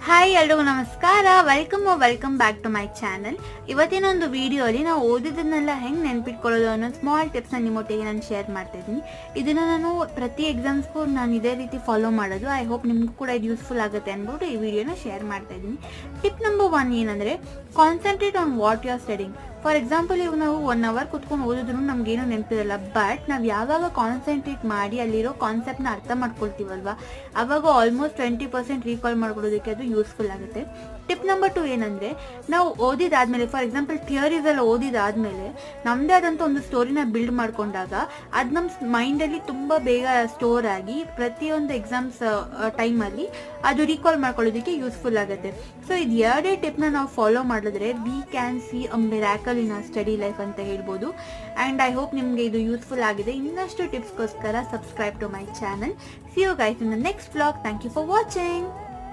Hi ಎಲ್ರಿಗೂ ನಮಸ್ಕಾರ. Welcome back to my channel. ಇವತ್ತಿನ ಒಂದು ವಿಡಿಯೋಲಿ ನಾವು ಓದಿದ್ದನ್ನೆಲ್ಲ ಹೆಂಗೆ ನೆನ್ಪಿಟ್ಕೊಳ್ಳೋದು ಅನ್ನೋ ಸ್ಮಾಲ್ ಟಿಪ್ಸ್ನ ನಿಮ್ಮೊಟ್ಟಿಗೆ ನಾನು ಶೇರ್ ಮಾಡ್ತಾ ಇದ್ದೀನಿ. ಇದನ್ನು ನಾನು ಪ್ರತಿ ಎಕ್ಸಾಮ್ಸ್ಗೂ ನಾನು ಇದೇ ರೀತಿ ಫಾಲೋ ಮಾಡೋದು. ಐ ಹೋಪ್ ನಿಮಗೂ ಕೂಡ ಇದು ಯೂಸ್ಫುಲ್ ಆಗುತ್ತೆ ಅಂದ್ಬಿಟ್ಟು ಈ ವಿಡಿಯೋನ ಶೇರ್ ಮಾಡ್ತಾ ಇದ್ದೀನಿ. ಟಿಪ್ ನಂಬರ್ 1 ಏನಂದರೆ concentrate on what you are studying. For example, ಇವಾಗ ನಾವು 1 hour ಕುತ್ಕೊಂಡು ಓದಿದ್ರು ನಮ್ಗೇನು ನೆನಪಿರಲ್ಲ. ಬಟ್ ನಾವು ಯಾವಾಗ ಕಾನ್ಸಂಟ್ರೇಟ್ ಮಾಡಿ ಅಲ್ಲಿರೋ ಕಾನ್ಸೆಪ್ಟ್ನ ಅರ್ಥ ಮಾಡ್ಕೊಳ್ತೀವಲ್ವ, ಅವಾಗ ಆಲ್ಮೋಸ್ಟ್ 20% ರೀಕಾಲ್ ಮಾಡ್ಕೊಳ್ಳೋದಕ್ಕೆ ಅದು ಯೂಸ್ಫುಲ್ ಆಗುತ್ತೆ. ಟಿಪ್ ನಂಬರ್ 2 ಏನಂದರೆ, ನಾವು ಓದಿದಾದ್ಮೇಲೆ, ಫಾರ್ ಎಕ್ಸಾಂಪಲ್ ಥಿಯರೀಸ್ ಎಲ್ಲ ಓದಿದಾದ್ಮೇಲೆ ನಮ್ಮದೇ ಆದಂಥ ಒಂದು ಸ್ಟೋರಿನ ಬಿಲ್ಡ್ ಮಾಡ್ಕೊಂಡಾಗ ಅದು ನಮ್ಮ ಮೈಂಡಲ್ಲಿ ತುಂಬ ಬೇಗ ಸ್ಟೋರ್ ಆಗಿ ಪ್ರತಿಯೊಂದು ಎಕ್ಸಾಮ್ಸ್ ಟೈಮಲ್ಲಿ ಅದು ರೀಕಾಲ್ ಮಾಡ್ಕೊಳ್ಳೋದಕ್ಕೆ ಯೂಸ್ಫುಲ್ ಆಗುತ್ತೆ. ಸೊ ಇದು ಎರಡೇ ಟಿಪ್ನ ನಾವು ಫಾಲೋ ಮಾಡಿದ್ರೆ we can see a miracle in our study life ಅಂತ ಹೇಳ್ಬೋದು. ಆ್ಯಂಡ್ ಐ ಹೋಪ್ ನಿಮಗೆ ಇದು ಯೂಸ್ಫುಲ್ ಆಗಿದೆ. ಇನ್ನಷ್ಟು ಟಿಪ್ಸ್ಗೋಸ್ಕರ subscribe to my channel. See you guys in the next vlog. Thank you for watching.